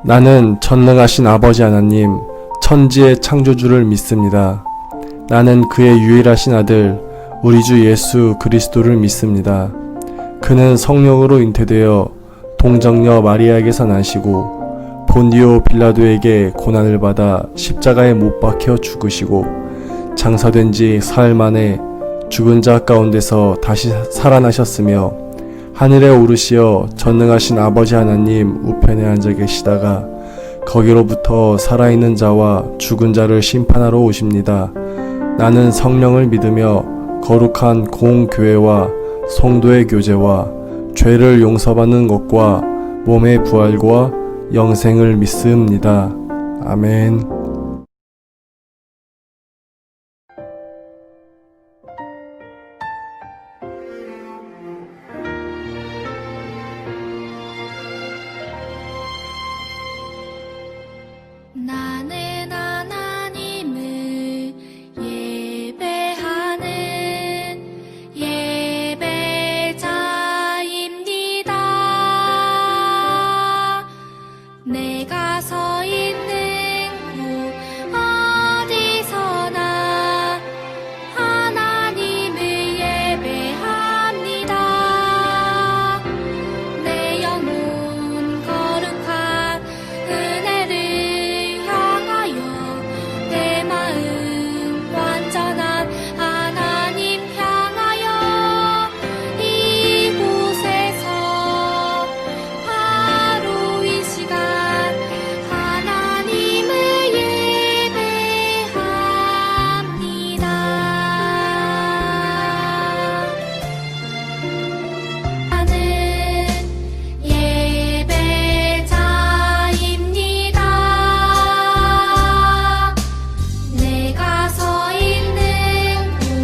나는 전능하신 아버지 하나님, 천지의 창조주를 믿습니다. 나는 그의 유일하신 아들, 우리 주 예수 그리스도를 믿습니다. 그는 성령으로 잉태되어 동정녀 마리아에게서 나시고 본디오 빌라도에게 고난을 받아 십자가에 못 박혀 죽으시고 장사된 지 사흘 만에 죽은 자 가운데서 다시 살아나셨으며 하늘에 오르시어 전능하신 아버지 하나님 우편에 앉아 계시다가 거기로부터 살아있는 자와 죽은 자를 심판하러 오십니다. 나는 성령을 믿으며 거룩한 공교회와 성도의 교제와 죄를 용서받는 것과 몸의 부활과 영생을 믿습니다. 아멘. 나는 하나님을 예배하는 예배자입니다. 내가 서 있는 곳 어디서나 하나님을 예배합니다. 내 영혼 거룩한 은혜를 내 마음 완전한 하나님 향하여 이곳에서 바로 이 시간 하나님을 예배합니다. 나는 예배자입니다. 내가 서 있는 곳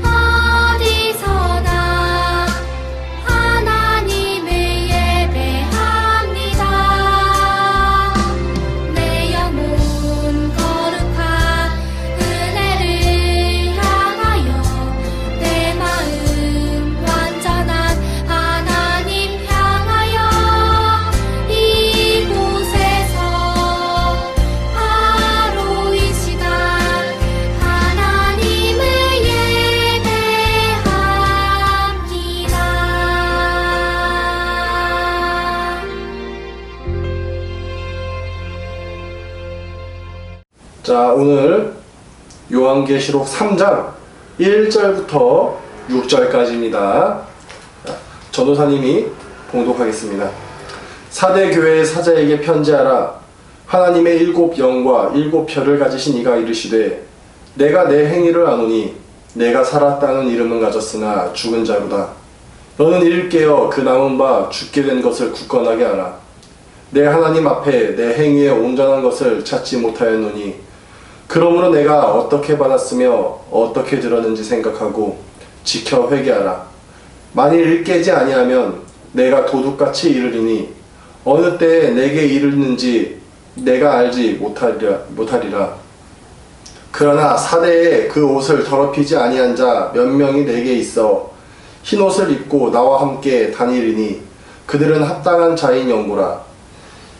어디서나 하나님을 예배합니다. 내 영혼 거룩한 은혜를 향하여 내 마음 완전한 하나님 향하여 이곳에서 바로 이 시간 하나님을 예배합니다. 자, 오늘 요한계시록 3장 1절부터 6절까지입니다. 전도사님이 봉독하겠습니다. 사대 교회의 사자에게 편지하라. 하나님의 일곱 영과 일곱 별을 가지신 이가 이르시되 내가 내 행위를 아노니 내가 살았다는 이름은 가졌으나 죽은 자로다. 너는 이를 깨어 그 남은 바 죽게 된 것을 굳건하게 하라. 내 하나님 앞에 내 행위에 온전한 것을 찾지 못하였노니 그러므로 내가 어떻게 받았으며 어떻게 들었는지 생각하고 지켜 회개하라. 만일 일 깨지 아니하면 내가 도둑같이 이르리니 어느 때에 내게 이르는지 내가 알지 못하리라. 그러나 사대에 그 옷을 더럽히지 아니한 자 몇 명이 내게 있어 흰 옷을 입고 나와 함께 다니리니 그들은 합당한 자인 영구라.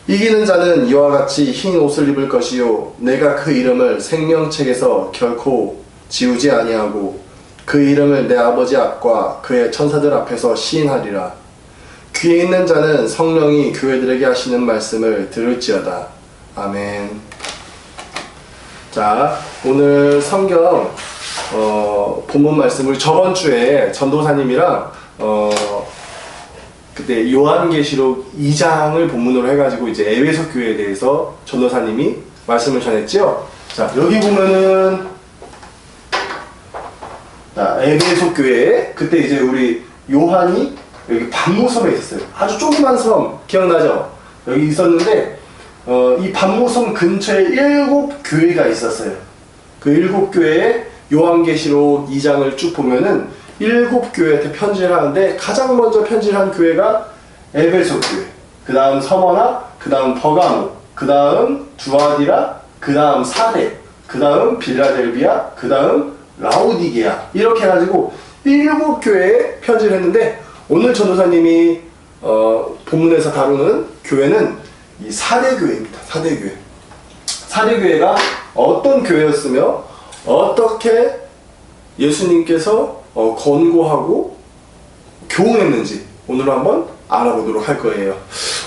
이기는 자는 이와 같이 흰 옷을 입을 것이요 내가 그 이름을 생명책에서 결코 지우지 아니하고 그 이름을 내 아버지 앞과 그의 천사들 앞에서 시인하리라. 귀에 있는 자는 성령이 교회들에게 하시는 말씀을 들을지어다. 아멘. 자, 오늘 성경 본문 말씀을 저번 주에 전도사님이랑 그때 요한계시록 2장을 본문으로 해가지고 이제 에베소 교회에 대해서 전도사님이 말씀을 전했죠. 자, 여기 보면은 자, 에베소 교회에 그때 이제 우리 요한이 여기 반모섬에 있었어요. 아주 조그만 섬 기억나죠? 여기 있었는데 이 반모섬 근처에 7교회가 있었어요. 그 7교회에 요한계시록 2장을 쭉 보면은 7교회한테 편지를 하는데 가장 먼저 편지를 한 교회가 에베소 교회, 그 다음 서머나, 그 다음 버가모, 그 다음 두아디라, 그 다음 사대, 그 다음 빌라델비아, 그 다음 라오디게아, 이렇게 해가지고 7교회에 편지를 했는데 오늘 전도사님이 본문에서 다루는 교회는 이 사대교회입니다. 사대교회. 사대교회가 어떤 교회였으며 어떻게 예수님께서 권고하고 교훈했는지 오늘 한번 알아보도록 할 거예요.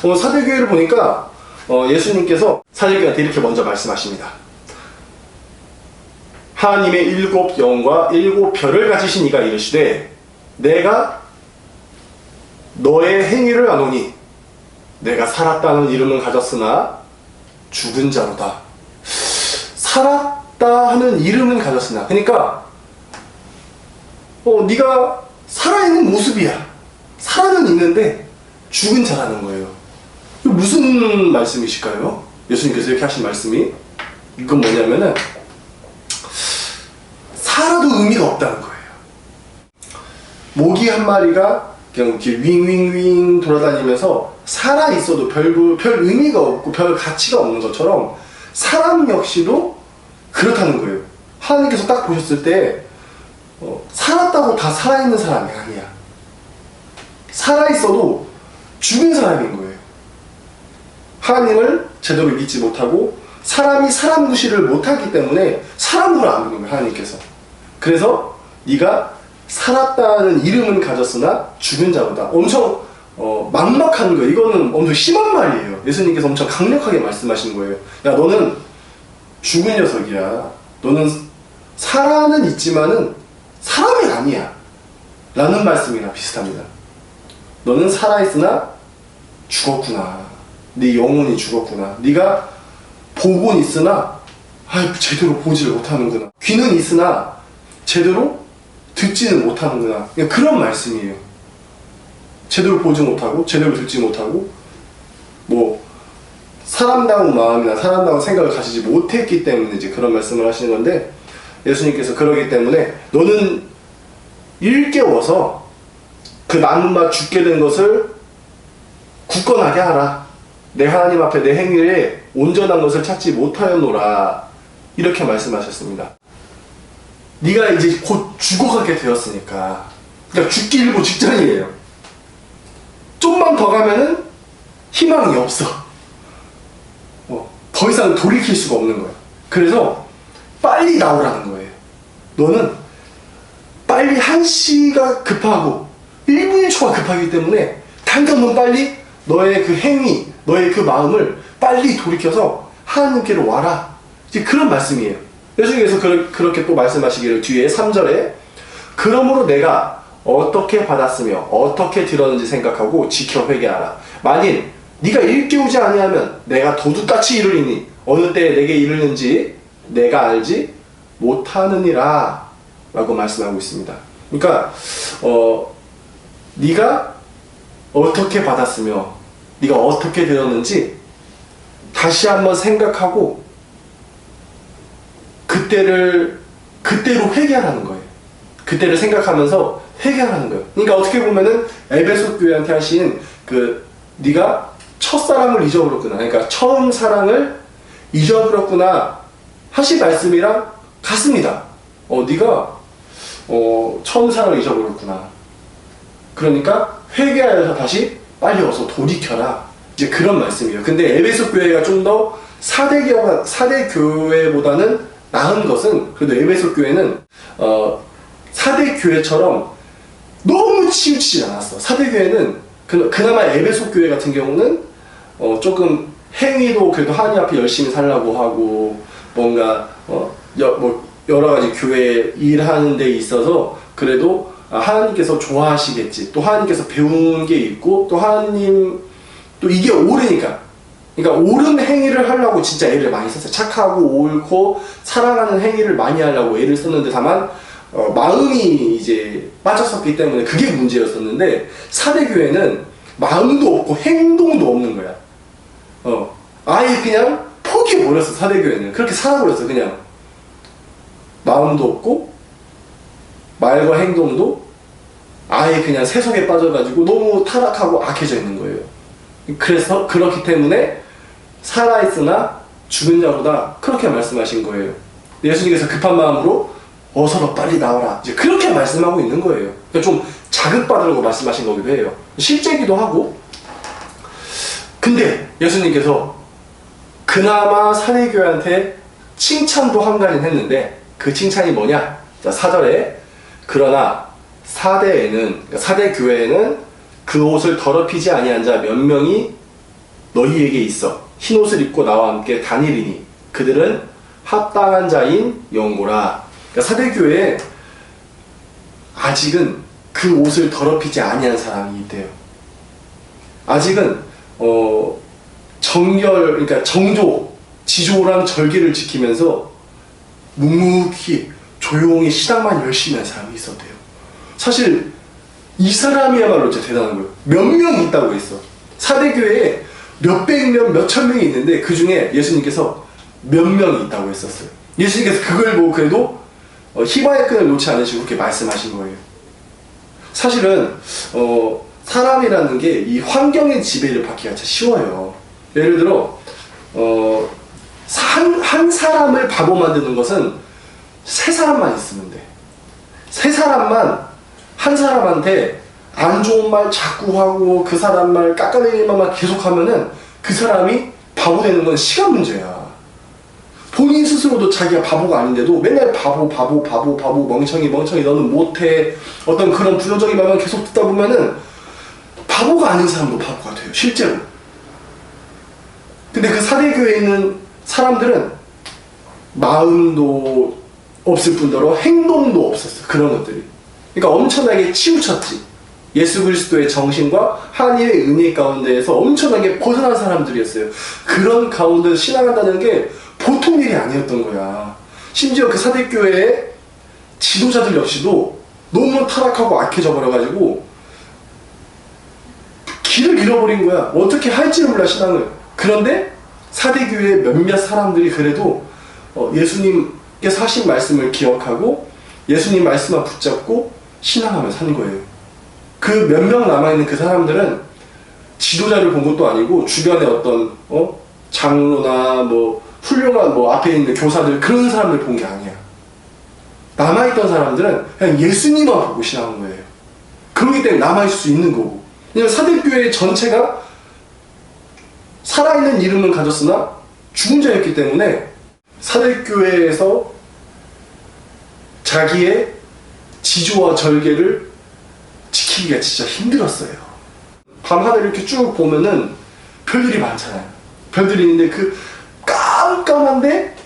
오늘 사대교회를 보니까 예수님께서 사대교회한테 이렇게 먼저 말씀하십니다. 하나님의 7 영과 7 별을 가지신 이가 이르시되 내가 너의 행위를 아노니 내가 살았다는 이름은 가졌으나 죽은 자로다. 살았다 하는 이름은 가졌으나, 그러니까 네가 살아있는 모습이야. 살아는 있는데 죽은 자라는 거예요. 이거 무슨 말씀이실까요? 예수님께서 이렇게 하신 말씀이, 이건 뭐냐면은 살아도 의미가 없다는 거예요. 모기 한 마리가 그냥 이렇게 윙윙윙 돌아다니면서 살아있어도 별 의미가 없고 별 가치가 없는 것처럼 사람 역시도 그렇다는 거예요. 하나님께서 딱 보셨을 때 살았다고 다 살아있는 사람이 아니야. 살아있어도 죽은 사람인 거예요. 하나님을 제대로 믿지 못하고 사람이 사람 구실을 못하기 때문에 사람으로 안 부르는 거예요, 하나님께서. 그래서 네가 살았다는 이름은 가졌으나 죽은 자로다. 엄청 막막한 거예요. 이거는 엄청 심한 말이에요. 예수님께서 엄청 강력하게 말씀하신 거예요. 야, 너는 죽은 녀석이야. 너는 살아는 있지만은 사람이 아니야. 라는 말씀이랑 비슷합니다. 너는 살아있으나 죽었구나. 네 영혼이 죽었구나. 네가 보고는 있으나 제대로 보지를 못하는구나. 귀는 있으나 제대로 듣지는 못하는구나. 그런 말씀이에요. 제대로 보지 못하고 제대로 듣지 못하고 사람다운 마음이나 사람다운 생각을 가지지 못했기 때문에 이제 그런 말씀을 하시는 건데, 예수님께서 그러기 때문에 너는 일깨워서 그 남은 바 죽게 된 것을 굳건하게 하라. 내 하나님 앞에 내 행위에 온전한 것을 찾지 못하였노라. 이렇게 말씀하셨습니다. 네가 이제 곧 죽어가게 되었으니까, 그러니까 죽기 일보 직전이에요. 좀만 더 가면은 희망이 없어. 더 이상 돌이킬 수가 없는 거야. 그래서 빨리 나오라는 거예요. 너는 빨리 1시가 급하고 1분 1초가 급하기 때문에 당장은 빨리 너의 그 행위, 너의 그 마음을 빨리 돌이켜서 하나님께로 와라. 이제 그런 말씀이에요. 예수님께서 그렇게 또 말씀하시기를 뒤에 3절에 그러므로 내가 어떻게 받았으며 어떻게 들었는지 생각하고 지켜 회개하라. 만일 네가 일깨우지 아니하면 내가 도둑같이 이르리니 어느 때에 내게 이르는지 내가 알지 못하느니라 라고 말씀하고 있습니다. 그러니까 네가 어떻게 받았으며 네가 어떻게 들었는지 다시 한번 생각하고 그때로 회개하라는 거예요. 그때를 생각하면서 회개하라는 거예요. 그러니까 어떻게 보면은 에베소 교회한테 하신 네가 첫사랑을 잊어버렸구나. 그러니까 처음 사랑을 잊어버렸구나 하신 말씀이랑 같습니다. 네가 처음 사랑을 잊어버렸구나. 그러니까 회개하여서 다시 빨리 와서 돌이켜라. 이제 그런 말씀이에요. 근데 에베소 교회가 좀 더 사대 교회보다는 나은 것은, 그래도 에베소 교회는 사대 교회처럼 너무 치우치지 않았어. 사대 교회는 그나마 에베소 교회 같은 경우는 조금 행위도 그래도 하나님 앞에 열심히 살라고 하고 뭔가 여러 가지 교회 일하는 데 있어서 그래도 하나님께서 좋아하시겠지. 또 하나님께서 배운 게 있고 또 하나님 또 이게 옳으니까. 그러니까 옳은 행위를 하려고 진짜 애를 많이 썼어요. 착하고 옳고 사랑하는 행위를 많이 하려고 애를 썼는데 다만 마음이 이제 빠졌었기 때문에 그게 문제였었는데 사대교회는 마음도 없고 행동도 없는 거야. 아예 그냥 포기해버렸어. 사대교회는 그렇게 살아버렸어. 그냥 마음도 없고 말과 행동도 아예 그냥 세속에 빠져가지고 너무 타락하고 악해져 있는 거예요. 그래서 그렇기 때문에 살아있으나 죽은 자로다 그렇게 말씀하신 거예요. 예수님께서 급한 마음으로 어서 빨리 나와라 이제 그렇게 말씀하고 있는 거예요. 그러니까 좀 자극받으려고 말씀하신 거기도 해요. 실제기도 하고 근데 예수님께서 그나마 사대교회한테 칭찬도 한 가지는 했는데 그 칭찬이 뭐냐? 자, 4절에 그러나 사대교회에는 그 옷을 더럽히지 아니한 자 몇 명이 너희에게 있어 흰 옷을 입고 나와 함께 다니리니 그들은 합당한 자인 영고라. 그러니까 사대교회에 아직은 그 옷을 더럽히지 아니한 사람이 있대요. 아직은 그러니까 정조, 지조랑 절기를 지키면서 묵묵히 조용히 신앙만 열심히 한 사람이 있었대요. 사실 이 사람이야말로 진짜 대단한 거예요. 몇 명 있다고 했어. 사대교회에 몇백 명, 몇천 명이 있는데 그 중에 예수님께서 몇 명이 있다고 했었어요. 예수님께서 그걸 보고 그래도 희망의 끈을 놓지 않으시고 그렇게 말씀하신 거예요. 사실은 사람이라는 게 이 환경의 지배를 받기가 참 쉬워요. 예를 들어 한 사람을 바보 만드는 것은 세 사람만 있으면 돼. 세 사람만 한 사람한테 안 좋은 말 자꾸 하고 그 사람 말 깎아내리는 말만 계속하면은 그 사람이 바보 되는 건 시간 문제야. 본인 스스로도 자기가 바보가 아닌데도 맨날 바보 멍청이 너는 못해 어떤 그런 부정적인 말만 계속 듣다 보면은 바보가 아닌 사람도 바보가 돼요, 실제로. 근데 그 사대교회에 있는 사람들은 마음도 없을 뿐더러 행동도 없었어, 그런 것들이. 그러니까 엄청나게 치우쳤지. 예수 그리스도의 정신과 하나님의 은혜 가운데에서 엄청나게 벗어난 사람들이었어요. 그런 가운데서 신앙한다는 게 보통 일이 아니었던 거야. 심지어 그 사대교회의 지도자들 역시도 너무 타락하고 악해져 버려가지고 길을 잃어버린 거야. 어떻게 할지를 몰라, 신앙을. 그런데 사대교회의 몇몇 사람들이 그래도 예수님께서 하신 말씀을 기억하고 예수님 말씀만 붙잡고 신앙하며 산 거예요. 그 몇 명 남아있는 그 사람들은 지도자를 본 것도 아니고 주변에 어떤 장로나 뭐 훌륭한 뭐 앞에 있는 교사들 그런 사람들 본 게 아니야. 남아있던 사람들은 그냥 예수님만 보고 신앙한 거예요. 그렇기 때문에 남아있을 수 있는 거고. 왜냐면 사대교회 전체가 살아있는 이름은 가졌으나 죽은 자였기 때문에 사대교회에서 자기의 지조와 절개를 지키기가 진짜 힘들었어요. 밤하늘 이렇게 쭉 보면은 별들이 많잖아요. 별들이 있는데 그 깜깜한데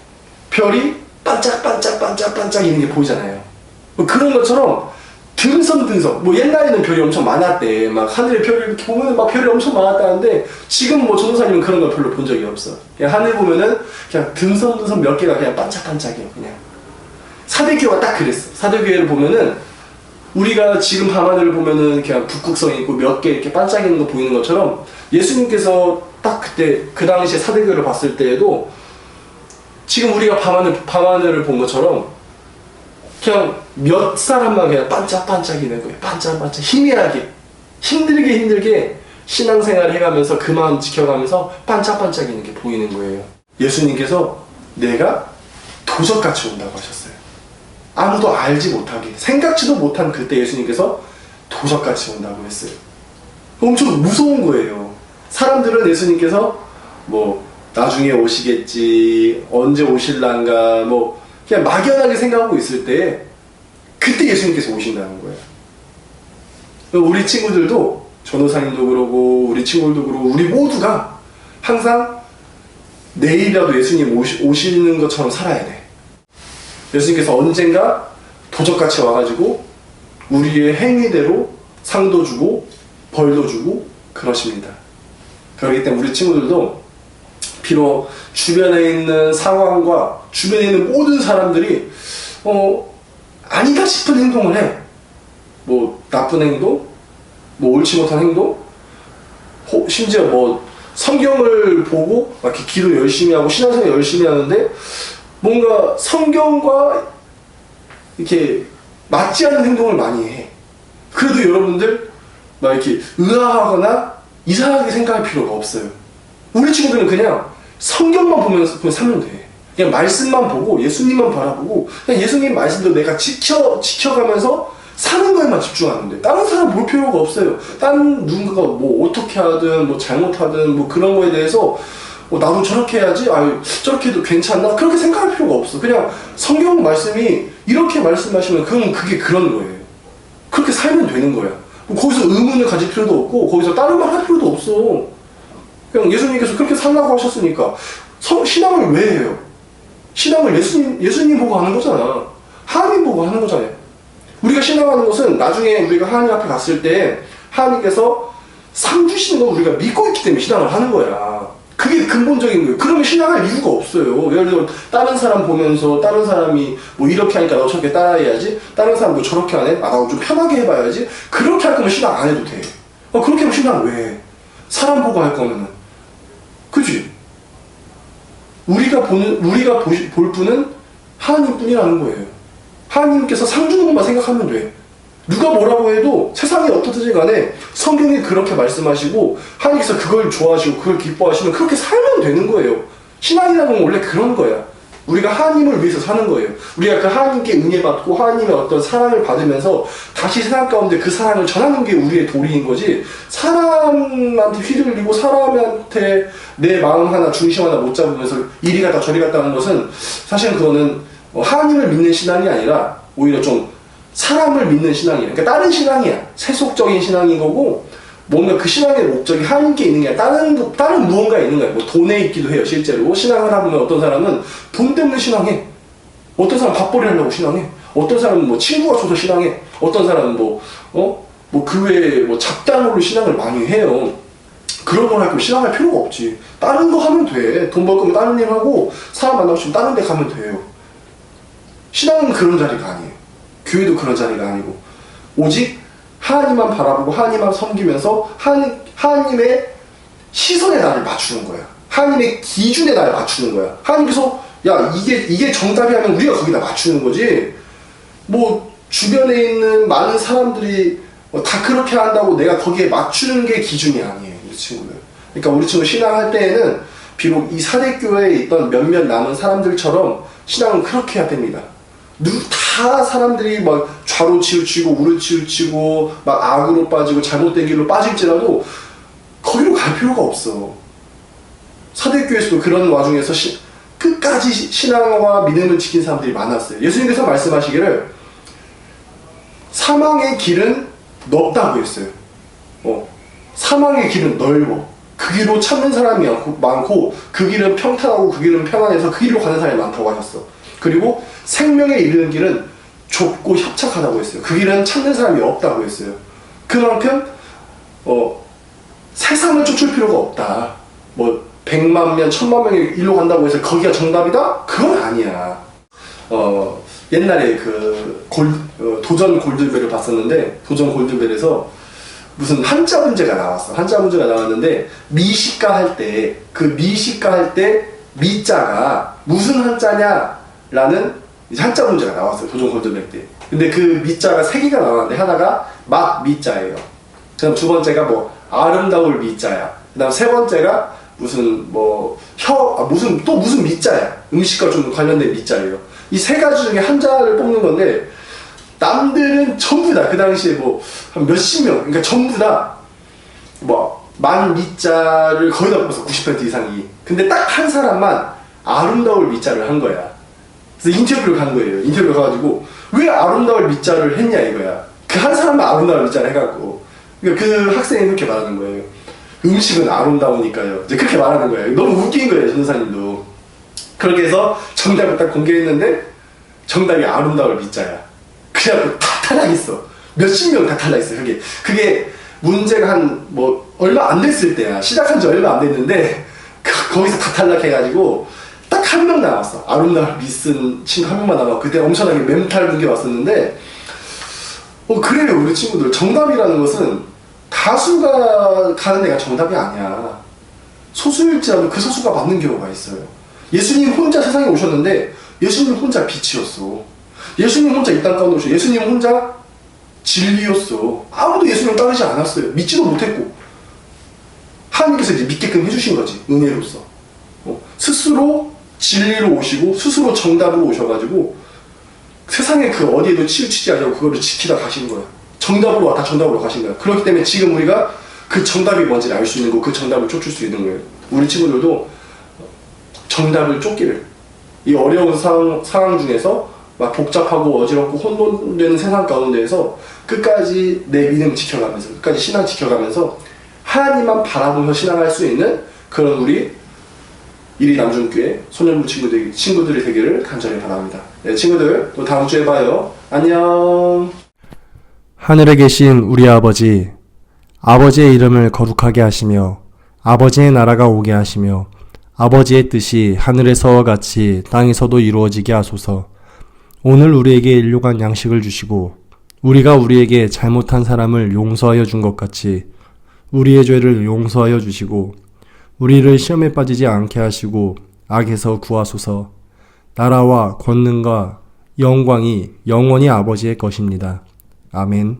별이 반짝반짝 있는 게 보이잖아요. 뭐 그런 것처럼 듬성듬성, 뭐 옛날에는 별이 엄청 많았대. 막 하늘에 별이 이렇게 보면은 막 별이 엄청 많았다는데 지금 뭐 전도사님은 그런 걸 별로 본 적이 없어. 그냥 하늘 보면은 그냥 듬성듬성 몇 개가 그냥 반짝반짝해요. 그냥. 사대교회가 딱 그랬어. 사대교회를 보면은 우리가 지금 밤하늘을 보면은 그냥 북극성 있고 몇 개 이렇게 반짝이는 거 보이는 것처럼 예수님께서 딱 그때 그 당시에 사대교회를 봤을 때에도 지금 우리가 밤하늘을 본 것처럼 그냥 몇 사람만 그냥 반짝반짝이는 거예요. 반짝반짝 희미하게 힘들게 신앙생활을 해가면서 그 마음 지켜가면서 반짝반짝이는 게 보이는 거예요. 예수님께서 내가 도적같이 온다고 하셨어요. 아무도 알지 못하게 생각지도 못한 그때 예수님께서 도적같이 온다고 했어요. 엄청 무서운 거예요. 사람들은 예수님께서 뭐 나중에 오시겠지, 언제 오실란가 뭐 그냥 막연하게 생각하고 있을 때 그때 예수님께서 오신다는 거예요. 우리 친구들도 전도사님도 그러고 우리 친구들도 그러고 우리 모두가 항상 내일이라도 예수님 오시는 것처럼 살아야 돼. 예수님께서 언젠가 도적같이 와가지고 우리의 행위대로 상도 주고 벌도 주고 그러십니다. 그렇기 때문에 우리 친구들도 비록 주변에 있는 상황과 주변에 있는 모든 사람들이 아니다 싶은 행동을 해. 뭐 나쁜 행동, 뭐 옳지 못한 행동, 심지어 뭐 성경을 보고 막 이렇게 기도 열심히 하고 신앙생활 열심히 하는데 뭔가 성경과 이렇게 맞지 않는 행동을 많이 해. 그래도 여러분들 막 이렇게 의아하거나 이상하게 생각할 필요가 없어요. 우리 친구들은 그냥 성경만 보면서 그냥 살면 돼. 그냥 말씀만 보고 예수님만 바라보고 그냥 예수님 말씀도 내가 지켜가면서 사는 거에만 집중하는데 다른 사람 볼 필요가 없어요. 다른 누군가가 뭐 어떻게 하든 뭐 잘못하든 뭐 그런 거에 대해서 나도 저렇게 해야지, 저렇게 해도 괜찮나, 그렇게 생각할 필요가 없어. 그냥 성경 말씀이 이렇게 말씀하시면 그게 그런 거예요. 그렇게 살면 되는 거야. 뭐 거기서 의문을 가질 필요도 없고 거기서 다른 말 할 필요도 없어. 그냥 예수님께서 그렇게 살라고 하셨으니까. 신앙을 왜 해요? 신앙을 예수님 보고 하는 거잖아. 하나님 보고 하는 거잖아요. 우리가 신앙하는 것은 나중에 우리가 하나님 앞에 갔을 때 하나님께서 상 주시는 걸 우리가 믿고 있기 때문에 신앙을 하는 거야. 그게 근본적인 거예요. 그러면 신앙할 이유가 없어요. 예를 들어 다른 사람 보면서 다른 사람이 뭐 이렇게 하니까 너 저렇게 따라해야지, 다른 사람도 저렇게 하네, 나도 좀 편하게 해봐야지, 그렇게 할 거면 신앙 안 해도 돼. 그렇게 하면 신앙 왜 해? 사람 보고 할 거면은. 그지? 우리가 볼 분은 하나님 뿐이라는 거예요. 하나님께서 상 주는 것만 생각하면 돼. 누가 뭐라고 해도 세상이 어떻든지 간에 성경이 그렇게 말씀하시고 하나님께서 그걸 좋아하시고 그걸 기뻐하시면 그렇게 살면 되는 거예요. 신앙이라는 건 원래 그런 거야. 우리가 하나님을 위해서 사는 거예요. 우리가 그 하나님께 은혜받고 하나님의 어떤 사랑을 받으면서 다시 세상 가운데 그 사랑을 전하는 게 우리의 도리인 거지, 사람한테 휘둘리고 사람한테 내 마음 하나 중심 하나 못 잡으면서 이리 갔다 저리 갔다 하는 것은 사실은 그거는 하나님을 믿는 신앙이 아니라 오히려 좀 사람을 믿는 신앙이야. 그러니까 다른 신앙이야. 세속적인 신앙인 거고, 뭔가 그 신앙의 목적이 하나님께 있는 게 아니라 다른 무언가에 있는 거야. 뭐 돈에 있기도 해요. 실제로 신앙을 하면 어떤 사람은 돈 때문에 신앙해. 어떤 사람은 밥벌이 하려고 신앙해. 어떤 사람은 뭐 친구가 줘서 신앙해. 어떤 사람은 그 외에 뭐 잡다물로 신앙을 많이 해요. 그런 걸 할 거면 신앙할 필요가 없지. 다른 거 하면 돼. 돈 벌 거면 다른 일 하고, 사람 만나고 싶으면 다른 데 가면 돼요. 신앙은 그런 자리가 아니에요. 교회도 그런 자리가 아니고, 오직 하나님만 바라보고 하나님만 섬기면서 하나님의 시선에 나를 맞추는 거야. 하나님의 기준에 나를 맞추는 거야. 하나님께서 야 이게 정답이 하면 우리가 거기다 맞추는 거지, 뭐 주변에 있는 많은 사람들이 다 그렇게 한다고 내가 거기에 맞추는 게 기준이 아니에요. 우리 친구들. 그러니까 우리 친구 신앙할 때에는 비록 이 사대교회에 있던 몇몇 남은 사람들처럼 신앙은 그렇게 해야 됩니다. 다 사람들이 막 좌로 치우치고 우로 치우치고 막 악으로 빠지고 잘못된 길로 빠질지라도 거기로 갈 필요가 없어. 사대교회에서도 그런 와중에서 끝까지 신앙과 믿음을 지킨 사람들이 많았어요. 예수님께서 말씀하시기를 사망의 길은 넓다고 했어요. 사망의 길은 넓어. 그 길로 찾는 사람이 많고 그 길은 평탄하고 그 길은 평안해서 그 길로 가는 사람이 많다고 하셨어. 그리고 생명에 이르는 길은 좁고 협착하다고 했어요. 그 길은 찾는 사람이 없다고 했어요. 그만큼 세상을 쫓을 필요가 없다. 뭐 100만 명, 1000만 명이 일로 간다고 해서 거기가 정답이다? 그건 아니야. 옛날에 도전 골든벨을 봤었는데, 도전 골든벨에서 무슨 한자 문제가 나왔어. 한자 문제가 나왔는데 미식가 할 때 미자가 무슨 한자냐라는 한자 문제가 나왔어요. 도전 골든벨 때. 근데 그 미자가 3개가 나왔는데 하나가 맛 미자예요. 그다음 두 번째가 뭐 아름다울 미자야. 그다음 세 번째가 무슨 무슨 미자야. 음식과 좀 관련된 미자예요. 이 3가지 중에 한자를 뽑는 건데 남들은 전부 다 그 당시에 뭐 한 몇십 명, 그러니까 전부 다 뭐 만 미자를 거의 다 뽑았어. 90% 이상이. 근데 딱 한 사람만 아름다울 미자를 한 거야. 그래서 인터뷰를 간 거예요. 인터뷰 가가지고 왜 아름다울 미자를 했냐 이거야. 그 한 사람만 아름다울 미자를 해갖고. 그러니까 그 학생이 그렇게 말하는 거예요. 음식은 아름다우니까요. 이제 그렇게 말하는 거예요. 너무 웃긴 거예요, 전도사님도. 그렇게 해서 정답을 딱 공개했는데 정답이 아름다울 미자야. 그래갖고 다 탈락했어. 몇십 명 다 탈락했어. 그게 문제가 한 얼마 안 됐을 때야. 시작한 지 얼마 안 됐는데 거기서 다 탈락해가지고 딱 한 명 나왔어. 아름다울 미쓴 친구 한 명만 남았고, 그때 엄청나게 멘탈 붕괴 왔었는데 그래요. 우리 친구들, 정답이라는 것은 다수가 가는 데가 정답이 아니야. 소수일지라도 그 소수가 맞는 경우가 있어요. 예수님 혼자 세상에 오셨는데 예수님 혼자 빛이었어. 예수님 혼자 이 땅 가운데 오셨어. 예수님 혼자 진리였어. 아무도 예수님을 따르지 않았어요. 믿지도 못했고. 하나님께서 이제 믿게끔 해주신 거지, 은혜로서. 스스로 진리로 오시고 스스로 정답으로 오셔가지고 세상에 그 어디에도 치우치지 않냐고 그거를 지키다 가시는 거예요. 정답으로 왔다 정답으로 가신 거예요. 그렇기 때문에 지금 우리가 그 정답이 뭔지를 알 수 있는 거고 그 정답을 쫓을 수 있는 거예요. 우리 친구들도 정답을 쫓기를, 이 어려운 상황 중에서 막 복잡하고 어지럽고 혼돈되는 세상 가운데에서 끝까지 내 믿음 지켜가면서, 끝까지 신앙 지켜가면서 하나님만 바라보며 신앙할 수 있는 그런 우리 이리 남중교회 소년부 친구들이 되기를 간절히 바랍니다. 네, 친구들 또 다음 주에 봐요. 안녕. 하늘에 계신 우리 아버지, 아버지의 이름을 거룩하게 하시며 아버지의 나라가 오게 하시며 아버지의 뜻이 하늘에서와 같이 땅에서도 이루어지게 하소서. 오늘 우리에게 일용할 양식을 주시고 우리가 우리에게 잘못한 사람을 용서하여 준 것 같이 우리의 죄를 용서하여 주시고 우리를 시험에 빠지지 않게 하시고 악에서 구하소서. 나라와 권능과 영광이 영원히 아버지의 것입니다. 아멘.